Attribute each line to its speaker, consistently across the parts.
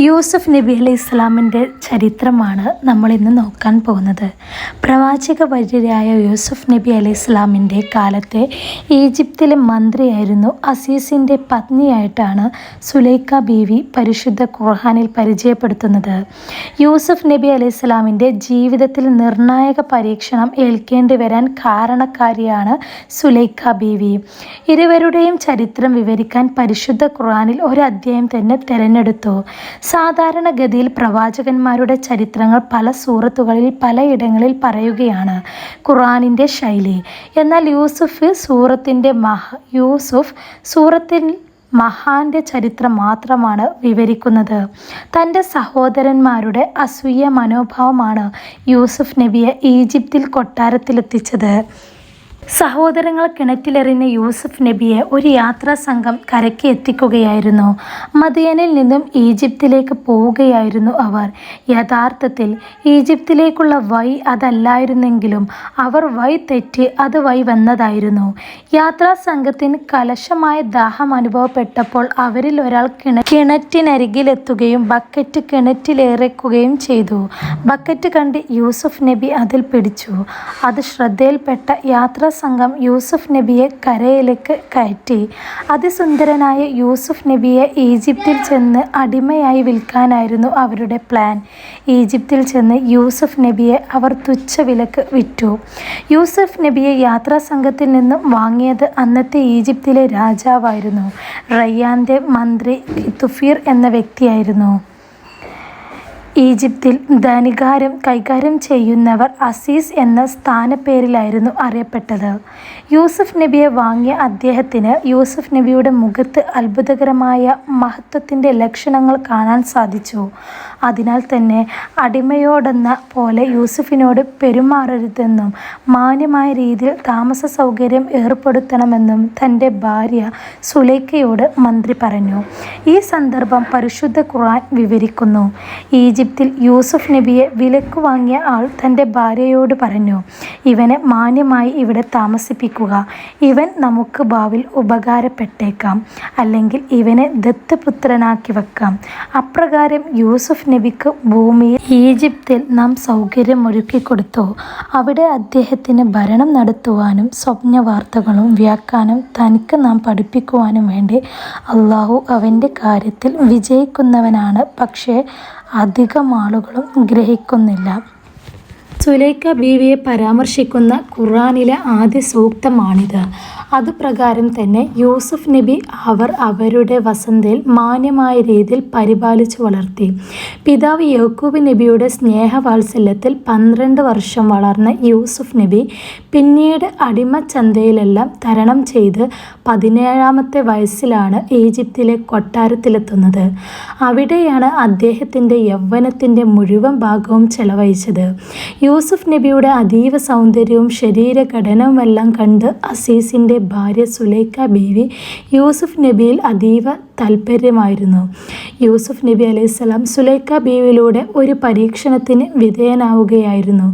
Speaker 1: യൂസുഫ് നബി അലൈഹി ഇസ്ലാമിൻ്റെ ചരിത്രമാണ് നമ്മളിന്ന് നോക്കാൻ പോകുന്നത്. പ്രവാചക വര്യരായ യൂസുഫ് നബി അലൈഹി ഇസ്ലാമിൻ്റെ കാലത്തെ ഈജിപ്തിലെ മന്ത്രിയായിരുന്നു അസീസിൻ്റെ പത്നിയായിട്ടാണ് സുലൈഖ ബീവി പരിശുദ്ധ ഖുർആനിൽ പരിചയപ്പെടുത്തുന്നത്. യൂസുഫ് നബി അലൈഹി ഇസ്ലാമിൻ്റെ ജീവിതത്തിൽ നിർണായക പരീക്ഷണം ഏൽക്കേണ്ടി വരാൻ കാരണക്കാരിയാണ് സുലൈഖ ബീവി. ഇരുവരുടെയും ചരിത്രം വിവരിക്കാൻ പരിശുദ്ധ ഖുർആനിൽ ഒരു അധ്യായം തന്നെ തിരഞ്ഞെടുത്തു. സാധാരണഗതിയിൽ പ്രവാചകന്മാരുടെ ചരിത്രങ്ങൾ പല സൂറത്തുകളിൽ പലയിടങ്ങളിൽ പറയുകയാണ് ഖുർആനിൻ്റെ ശൈലി. എന്നാൽ യൂസുഫ് സൂറത്തിൽ മഹാന്റെ ചരിത്രം മാത്രമാണ് വിവരിക്കുന്നത്. തൻ്റെ സഹോദരന്മാരുടെ അസൂയ മനോഭാവമാണ് യൂസുഫ് നബിയെ ഈജിപ്തിൽ കൊട്ടാരത്തിലെത്തിച്ചത്. സഹോദരങ്ങൾ കിണറ്റിലെറിഞ്ഞ യൂസുഫ് നബിയെ ഒരു യാത്രാ സംഘം കരയ്ക്ക് എത്തിക്കുകയായിരുന്നു. മദിയനിൽ നിന്നും ഈജിപ്തിലേക്ക് പോവുകയായിരുന്നു അവർ. യഥാർത്ഥത്തിൽ ഈജിപ്തിലേക്കുള്ള വഴി അതല്ലായിരുന്നെങ്കിലും അവർ വഴി തെറ്റി അത് വഴി വന്നതായിരുന്നു. യാത്രാ സംഘത്തിന് കലശമായ ദാഹം അനുഭവപ്പെട്ടപ്പോൾ അവരിൽ ഒരാൾ കിണറ്റിനരികിലെത്തുകയും ബക്കറ്റ് കിണറ്റിലേറിക്കുകയും ചെയ്തു. ബക്കറ്റ് കണ്ട് യൂസുഫ് നബി അതിൽ പിടിച്ചു. അത് ശ്രദ്ധയിൽപ്പെട്ട യാത്രാ സംഘം യൂസുഫ് നബിയെ കരയിലേക്ക് കയറ്റി. അതിസുന്ദരനായ യൂസുഫ് നബിയെ ഈജിപ്തിൽ ചെന്ന് അടിമയായി വിൽക്കാനായിരുന്നു അവരുടെ പ്ലാൻ. ഈജിപ്തിൽ ചെന്ന് യൂസുഫ് നബിയെ അവർ തുച്ഛ വിലക്ക് വിറ്റു. യൂസുഫ് നബിയെ യാത്രാ സംഘത്തിൽ നിന്നും വാങ്ങിയത് അന്നത്തെ ഈജിപ്തിലെ രാജാവായിരുന്നു. റയ്യാൻ്റെ മന്ത്രി തുഫീർ എന്ന വ്യക്തിയായിരുന്നു. ഈജിപ്തിൽ ധനികാരം കൈകാര്യം ചെയ്യുന്നവർ അസീസ് എന്ന സ്ഥാനപ്പേരിലായിരുന്നു അറിയപ്പെട്ടത്. യൂസുഫ് നബിയെ വാങ്ങിയ അദ്ദേഹത്തിന് യൂസുഫ് നബിയുടെ മുഖത്ത് അത്ഭുതകരമായ മഹത്വത്തിൻ്റെ ലക്ഷണങ്ങൾ കാണാൻ സാധിച്ചു. അതിനാൽ തന്നെ അടിമയോടെന്ന പോലെ യൂസുഫിനോട് പെരുമാറരുതെന്നും മാന്യമായ രീതിയിൽ താമസ സൗകര്യം ഏർപ്പെടുത്തണമെന്നും തൻ്റെ ഭാര്യ സുലൈഖയോട് മന്ത്രി പറഞ്ഞു. ഈ സന്ദർഭം പരിശുദ്ധ ഖുർആൻ വിവരിക്കുന്നു. ഈജിപ്തിൽ യൂസുഫ് നബിയെ വിലക്ക് വാങ്ങിയ ആൾ തൻ്റെ ഭാര്യയോട് പറഞ്ഞു, ഇവനെ മാന്യമായി ഇവിടെ താമസിപ്പിക്കുക. ഇവൻ നമുക്ക് ഭാവിയിൽ ഉപകാരപ്പെട്ടേക്കാം, അല്ലെങ്കിൽ ഇവനെ ദത്തുപുത്രനാക്കി വെക്കാം. അപ്രകാരം യൂസുഫ് നബിക്ക് ഭൂമിയിൽ ഈജിപ്തിൽ നാം സൗകര്യമൊരുക്കി കൊടുത്തു. അവിടെ അദ്ദേഹത്തിന് ഭരണം നടത്തുവാനും സ്വപ്നവാർത്തകളും വ്യാഖ്യാനം തനിക്ക് നാം പഠിപ്പിക്കുവാനും വേണ്ടി അള്ളാഹു അവൻ്റെ കാര്യത്തിൽ വിജയിക്കുന്നവനാണ്. പക്ഷേ അധികം ആളുകളും ഗ്രഹിക്കുന്നില്ല. സുലൈഖ ബീവിയെ പരാമർശിക്കുന്ന ഖുർആനിലെ ആദ്യ സൂക്തമാണിത്. അതുപ്രകാരം തന്നെ യൂസുഫ് നബി അവരുടെ വസന്തയിൽ മാന്യമായ രീതിയിൽ പരിപാലിച്ചു വളർത്തി. പിതാവ് യാക്കൂബ് നബിയുടെ സ്നേഹവാത്സല്യത്തിൽ 12 വർഷം വളർന്ന യൂസുഫ് നബി പിന്നീട് അടിമച്ചന്തയിലെല്ലാം തരണം ചെയ്ത് 17ാമത്തെ വയസ്സിലാണ് ഈജിപ്തിലെ കൊട്ടാരത്തിലെത്തുന്നത്. അവിടെയാണ് അദ്ദേഹത്തിൻ്റെ യൗവനത്തിൻ്റെ മുഴുവൻ ഭാഗവും ചെലവഴിച്ചത്. യൂസുഫ് നബിയുടെ അതീവ സൗന്ദര്യവും ശരീരഘടനവുമെല്ലാം കണ്ട് അസീസിൻ്റെ ഭാര്യ സുലൈഖ ബീവി യൂസുഫ് നബിയിൽ അതീവ താൽപ്പര്യമായിരുന്നു. യൂസുഫ് നബി അലൈഹിസ്സലാം സുലൈഖ ബീവിയിലൂടെ ഒരു പരീക്ഷണത്തിന് വിധേയനാവുകയായിരുന്നു.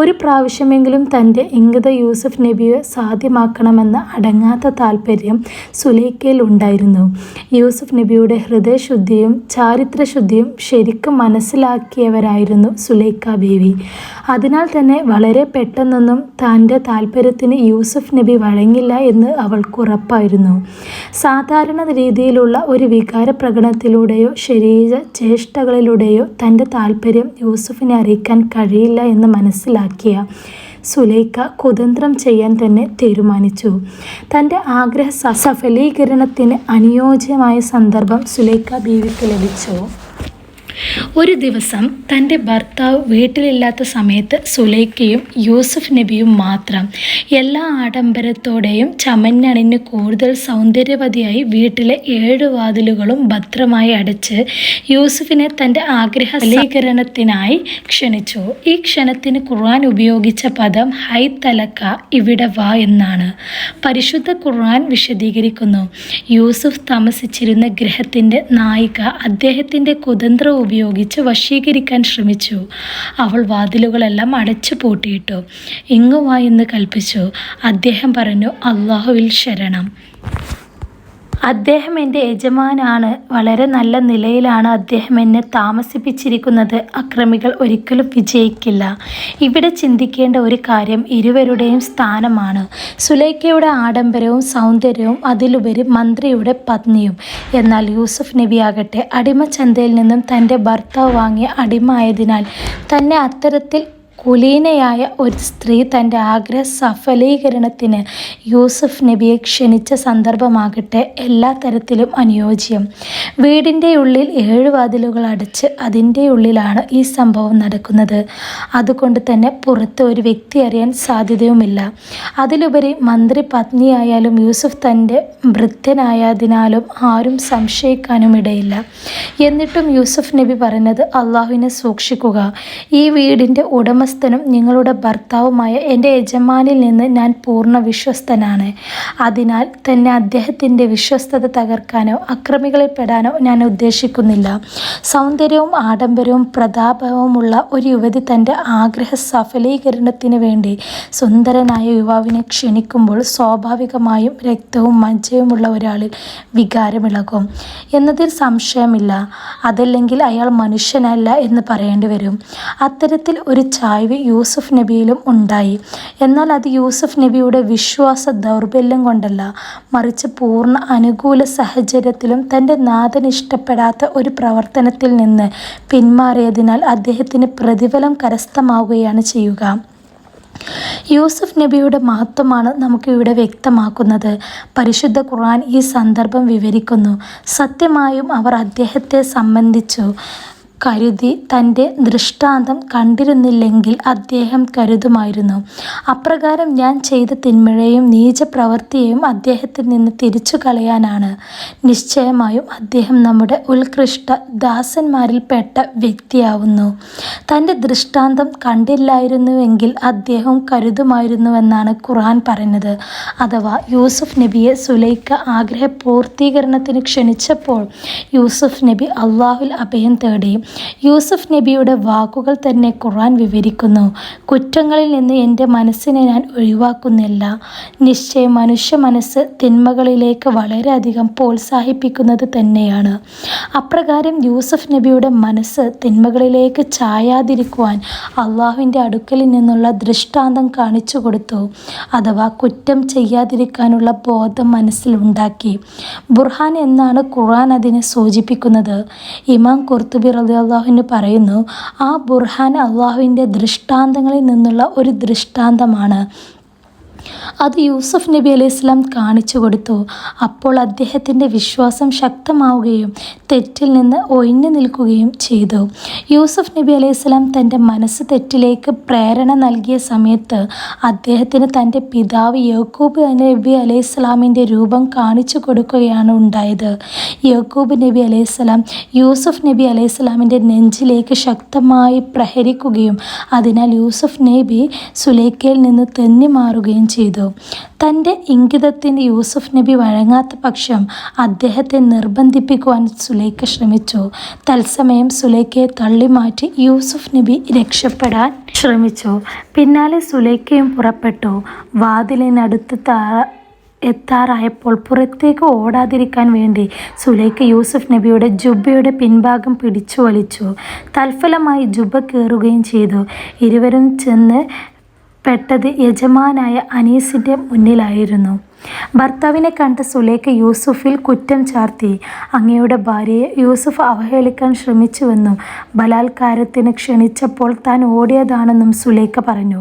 Speaker 1: ഒരു പ്രാവശ്യമെങ്കിലും തൻ്റെ ഇംഗിത യൂസുഫ് നബിയെ സാധ്യമാക്കണമെന്ന അടങ്ങാത്ത താൽപ്പര്യം സുലൈഖയിൽ ഉണ്ടായിരുന്നു. യൂസുഫ് നബിയുടെ ഹൃദയശുദ്ധിയും ചാരിത്രശുദ്ധിയും ശരിക്കും മനസ്സിലാക്കിയവരായിരുന്നു സുലൈഖ ബീവി. അതിനാൽ തന്നെ വളരെ പെട്ടെന്നൊന്നും തൻ്റെ താൽപ്പര്യത്തിന് യൂസുഫ് നബി വഴങ്ങില്ല എന്ന് അവൾക്ക് ഉറപ്പായിരുന്നു. സാധാരണ രീതിയിലുള്ള ഒരു വികാര പ്രകടനത്തിലൂടെയോ ശരീര ചേഷ്ടകളിലൂടെയോ തൻ്റെ താൽപ്പര്യം യൂസുഫിനെ അറിയിക്കാൻ കഴിയില്ല എന്ന് മനസ്സിലാക്കിയ സുലൈഖ കുതന്ത്രം ചെയ്യാൻ തന്നെ തീരുമാനിച്ചു. തൻ്റെ ആഗ്രഹ സഫലീകരണത്തിന് അനുയോജ്യമായ സന്ദർഭം സുലൈഖ ബീവിക്ക് ലഭിച്ചു. ഒരു ദിവസം തൻ്റെ ഭർത്താവ് വീട്ടിലില്ലാത്ത സമയത്ത് സുലൈഖയും യൂസുഫ് നബിയും മാത്രം എല്ലാ ആഡംബരത്തോടെയും ചമഞ്ഞണിഞ്ഞ് കൂടുതൽ സൗന്ദര്യവതിയായി വീട്ടിലെ 7 വാതിലുകളും ഭദ്രമായി അടച്ച് യൂസുഫിനെ തൻ്റെ ആഗ്രഹ സഫലീകരണത്തിനായി ക്ഷണിച്ചു. ഈ ക്ഷണത്തിന് ഖുർആൻ ഉപയോഗിച്ച പദം ഹൈ തലക്ക, ഇവിടെ വാ എന്നാണ്. പരിശുദ്ധ ഖുർആൻ വിശദീകരിക്കുന്നു, യൂസുഫ് താമസിച്ചിരുന്ന ഗൃഹത്തിൻ്റെ നായിക അദ്ദേഹത്തിൻ്റെ കുതന്ത്രം ഉപയോഗിച്ച് വശീകരിക്കാൻ ശ്രമിച്ചു. അവൾ വാതിലുകളെല്ലാം അടച്ചു പൂട്ടിയിട്ടു. ഇങ്ങുവാ എന്ന് കൽപ്പിച്ചു. അദ്ദേഹം പറഞ്ഞു, അല്ലാഹുവിൽ ശരണം. അദ്ദേഹം എൻ്റെ യജമാനാണ്. വളരെ നല്ല നിലയിലാണ് അദ്ദേഹം എന്നെ താമസിപ്പിച്ചിരിക്കുന്നത്. അക്രമികൾ ഒരിക്കലും വിജയിക്കില്ല. ഇവിടെ ചിന്തിക്കേണ്ട ഒരു കാര്യം ഇരുവരുടെയും സ്ഥാനമാണ്. സുലൈഖയുടെ ആഡംബരവും സൗന്ദര്യവും, അതിലുപരി മന്ത്രിയുടെ പത്നിയും. എന്നാൽ യൂസുഫ് നബിയാകട്ടെ അടിമച്ചന്തയിൽ നിന്നും തൻ്റെ ഭർത്താവ് വാങ്ങിയ അടിമ ആയതിനാൽ തന്നെ അത്തരത്തിൽ കുലീനയായ ഒരു സ്ത്രീ തൻ്റെ ആഗ്രഹ സഫലീകരണത്തിന് യൂസുഫ് നബിയെ ക്ഷണിച്ച സന്ദർഭമാകട്ടെ എല്ലാ തരത്തിലും അനുയോജ്യം. വീടിൻ്റെ ഉള്ളിൽ 7 വാതിലുകൾ അടച്ച് അതിൻ്റെ ഉള്ളിലാണ് ഈ സംഭവം നടക്കുന്നത്. അതുകൊണ്ട് തന്നെ പുറത്ത് ഒരു വ്യക്തി അറിയാൻ സാധ്യതയുമില്ല. അതിലുപരി മന്ത്രി പത്നിയായാലും യൂസുഫ് തൻ്റെ ഭൃത്യനായതിനാലും ആരും സംശയിക്കാനും ഇടയില്ല. എന്നിട്ടും യൂസുഫ് നബി പറഞ്ഞത്, അള്ളാഹുവിനെ സൂക്ഷിക്കുക. ഈ വീടിൻ്റെ ഉടമസ്ഥനും നിങ്ങളുടെ ഭർത്താവുമായ എൻ്റെ യജമാനിൽ നിന്ന് ഞാൻ പൂർണ്ണ വിശ്വസ്തനാണ്. അതിനാൽ തന്നെ അദ്ദേഹത്തിൻ്റെ വിശ്വസ്തത തകർക്കാനോ അക്രമികളിൽ പെടാനോ ഞാൻ ഉദ്ദേശിക്കുന്നില്ല. സൗന്ദര്യവും ആഡംബരവും പ്രതാപവുമുള്ള ഒരു യുവതി തൻ്റെ ആഗ്രഹ സഫലീകരണത്തിന് വേണ്ടി സുന്ദരനായ യുവാവിനെ ക്ഷണിക്കുമ്പോൾ സ്വാഭാവികമായും രക്തവും മജ്ജയുമുള്ള ഒരാളിൽ വികാരമിളകും എന്നതിൽ സംശയമില്ല. അതല്ലെങ്കിൽ അയാൾ മനുഷ്യനല്ല എന്ന് പറയേണ്ടി വരും. അത്തരത്തിൽ ഒരു ചായ്വ് യൂസുഫ് നബിയിലും ഉണ്ടായി. എന്നാൽ അത് യൂസുഫ് നബിയുടെ വിശ്വാസ ദൗർബല്യം കൊണ്ടല്ല, മറിച്ച് പൂർണ്ണ അനുകൂല സാഹചര്യത്തിലും തൻ്റെ നാഥന് ഇഷ്ടപ്പെടാത്ത ഒരു പ്രവർത്തനത്തിൽ നിന്ന് പിന്മാറിയതിനാൽ അദ്ദേഹത്തിന് പ്രതിഫലം കരസ്ഥമാവുകയാണ് ചെയ്യുക. യൂസുഫ് നബിയുടെ മഹത്വമാണ് നമുക്ക് ഇവിടെ വ്യക്തമാക്കുന്നത്. പരിശുദ്ധ ഖുർആൻ ഈ സന്ദർഭം വിവരിക്കുന്നു. സത്യമായും അവർ അദ്ദേഹത്തെ സംബന്ധിച്ചു കരുതി തൻ്റെ ദൃഷ്ടാന്തം കണ്ടിരുന്നില്ലെങ്കിൽ അദ്ദേഹം കരുതുമായിരുന്നു, അപ്രകാരം ഞാൻ ചെയ്ത തിന്മയെയും നീചപ്രവൃത്തിയെയും അദ്ദേഹത്തിൽ നിന്ന് തിരിച്ചു കളയാനാണ്. നിശ്ചയമായും അദ്ദേഹം നമ്മുടെ ഉത്കൃഷ്ട ദാസന്മാരിൽ പെട്ട വ്യക്തിയാവുന്നു. തൻ്റെ ദൃഷ്ടാന്തം കണ്ടില്ലായിരുന്നുവെങ്കിൽ അദ്ദേഹം കരുതുമായിരുന്നുവെന്നാണ് ഖുർആൻ പറഞ്ഞത്. അഥവാ യൂസുഫ് നബിയെ സുലൈഖ ആഗ്രഹ പൂർത്തീകരണത്തിന് ക്ഷണിച്ചപ്പോൾ യൂസുഫ് നബി അള്ളാഹുൽ അഭയം തേടി. യൂസുഫ് നബിയുടെ വാക്കുകൾ തന്നെ ഖുർആൻ വിവരിക്കുന്നു. കുറ്റങ്ങളിൽ നിന്ന് എൻ്റെ മനസ്സിനെ ഞാൻ ഒഴിവാക്കുന്നില്ല. നിശ്ചയം മനുഷ്യ മനസ്സ് തിന്മകളിലേക്ക് വളരെയധികം പ്രോത്സാഹിപ്പിക്കുന്നത് തന്നെയാണ്. അപ്രകാരം യൂസുഫ് നബിയുടെ മനസ്സ് തിന്മകളിലേക്ക് ചായാതിരിക്കുവാൻ അള്ളാഹുവിൻ്റെ അടുക്കലിൽ നിന്നുള്ള ദൃഷ്ടാന്തം കാണിച്ചു കൊടുത്തു. അഥവാ കുറ്റം ചെയ്യാതിരിക്കാനുള്ള ബോധം മനസ്സിലുണ്ടാക്കി. ബുർഹാൻ എന്നാണ് ഖുർആൻ അതിനെ സൂചിപ്പിക്കുന്നത്. ഇമാം ഖുർത്തുബി റളിയല്ലാഹു പറയുന്നു, ആ ബുർഹാൻ അള്ളാഹുവിൻ്റെ ദൃഷ്ടാന്തങ്ങളിൽ നിന്നുള്ള ഒരു ദൃഷ്ടാന്തമാണ്. അത് യൂസുഫ് നബി അലൈഹിസ്സലാം കാണിച്ചു കൊടുത്തു. അപ്പോൾ അദ്ദേഹത്തിൻ്റെ വിശ്വാസം ശക്തമാവുകയും തെറ്റിൽ നിന്ന് ഒഴിഞ്ഞു നിൽക്കുകയും ചെയ്തു. യൂസുഫ് നബി അലൈഹിസ്സലാം തൻ്റെ മനസ്സ് തെറ്റിലേക്ക് പ്രേരണ നൽകിയ സമയത്ത് അദ്ദേഹത്തിന് തൻ്റെ പിതാവ് യാക്കൂബ് നബി അലൈഹിസ്സലാമിൻ്റെ രൂപം കാണിച്ചു കൊടുക്കുകയാണ് ഉണ്ടായത്. യാക്കൂബ് നബി അലൈഹിസ്സലാം യൂസുഫ് നബി അലൈഹിസ്സലാമിൻ്റെ നെഞ്ചിലേക്ക് ശക്തമായി പ്രഹരിക്കുകയും അതിനാൽ യൂസുഫ് നബി സുലൈഖയിൽ നിന്ന് തെന്നി മാറുകയും ചെയ്തു. തൻ്റെ ഇംഗിതത്തിന് യൂസുഫ് നബി വഴങ്ങാത്ത പക്ഷം അദ്ദേഹത്തെ നിർബന്ധിപ്പിക്കുവാൻ സുലൈഖ ശ്രമിച്ചു. തത്സമയം സുലൈഖയെ തള്ളിമാറ്റി യൂസുഫ് നബി രക്ഷപ്പെടാൻ ശ്രമിച്ചു. പിന്നാലെ സുലൈഖയും പുറപ്പെട്ടു. വാതിലിനടുത്ത് എത്താറായപ്പോൾ പുറത്തേക്ക് ഓടാതിരിക്കാൻ വേണ്ടി സുലൈഖ യൂസുഫ് നബിയുടെ ജുബ്ബയുടെ പിൻഭാഗം പിടിച്ചു വലിച്ചു. തൽഫലമായി ജുബ്ബ കീറുകയും ചെയ്തു. ഇരുവരും ചെന്ന് പെട്ടത് യജമാനായ അനീസിൻ്റെ മുന്നിലായിരുന്നു. ഭർത്താവിനെ കണ്ട സുലൈഖ യൂസുഫിൽ കുറ്റം ചാർത്തി. അങ്ങയുടെ ഭാര്യയെ യൂസുഫ് അവഹേളിക്കാൻ ശ്രമിച്ചുവെന്നും ബലാത്കാരത്തിന് ക്ഷണിച്ചപ്പോൾ താൻ ഓടിയതാണെന്നും സുലൈഖ പറഞ്ഞു.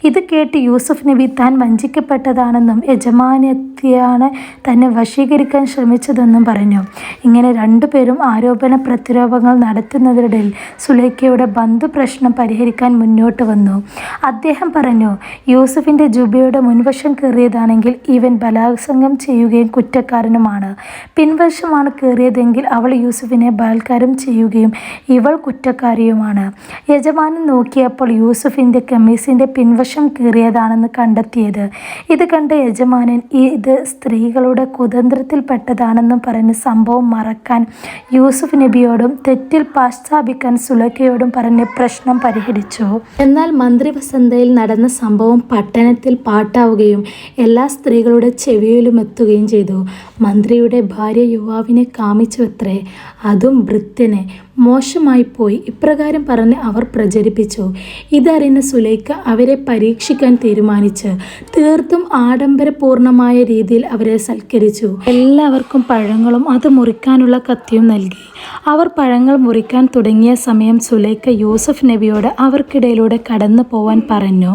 Speaker 1: ഇത് കേട്ട് യൂസുഫ് നബി താൻ വഞ്ചിക്കപ്പെട്ടതാണെന്നും യജമാനത്തിയാണ് തന്നെ വശീകരിക്കാൻ ശ്രമിച്ചതെന്നും പറഞ്ഞു. ഇങ്ങനെ രണ്ടുപേരും ആരോപണ പ്രത്യാരോപണങ്ങൾ നടത്തുന്നതിനിടയിൽ സുലൈഖയുടെ ബന്ധുപ്രശ്നം പരിഹരിക്കാൻ മുന്നോട്ട് വന്നു. അദ്ദേഹം പറഞ്ഞു, യൂസുഫിൻ്റെ ജുബയുടെ മുൻവശം കീറിയതാണെങ്കിൽ ഇവൻ ബലാത്സംഗം ചെയ്യുകയും കുറ്റക്കാരനുമാണ്. പിൻവശമാണ് കീറിയതെങ്കിൽ അവൾ യൂസുഫിനെ ബലാത്കാരം ചെയ്യുകയും ഇവൾ കുറ്റക്കാരിയുമാണ്. യജമാനൻ നോക്കിയപ്പോൾ യൂസുഫിൻ്റെ കമ്മീസിൻ്റെ പിൻവശം കീറിയതാണെന്ന് കണ്ടെത്തിയത്. ഇത് കണ്ട യജമാനൻ ഇത് അത് സ്ത്രീകളുടെ കുതന്ത്രത്തിൽപ്പെട്ടതാണെന്നും പറഞ്ഞ് സംഭവം മറക്കാൻ യൂസുഫ് നബിയോടും തെറ്റിൽ പശ്ചാത്തപിക്കാൻ സുലൈഖയോടും പറഞ്ഞ് പ്രശ്നം പരിഹരിച്ചു. എന്നാൽ മന്ത്രി വസന്തയിൽ നടന്ന സംഭവം പട്ടണത്തിൽ പാട്ടാവുകയും എല്ലാ സ്ത്രീകളുടെ ചെവിയിലും എത്തുകയും ചെയ്തു. മന്ത്രിയുടെ ഭാര്യ യുവാവിനെ കാമിച്ചുവത്രേ, അതും ഭൃത്യനെ. മോശമായി പോയി. ഇപ്രകാരം പറഞ്ഞ് അവർ പ്രചരിപ്പിച്ചു. ഇതറിഞ്ഞ സുലൈഖ അവരെ പരീക്ഷിക്കാൻ തീരുമാനിച്ച് തീർത്തും ആഡംബരപൂർണമായ രീതിയിൽ അവരെ സൽക്കരിച്ചു. എല്ലാവർക്കും പഴങ്ങളും അത് മുറിക്കാനുള്ള കത്തിയും നൽകി. അവർ പഴങ്ങൾ മുറിക്കാൻ തുടങ്ങിയ സമയം സുലൈഖ യൂസുഫ് നബിയോട് അവർക്കിടയിലൂടെ കടന്നു പോവാൻ പറഞ്ഞു.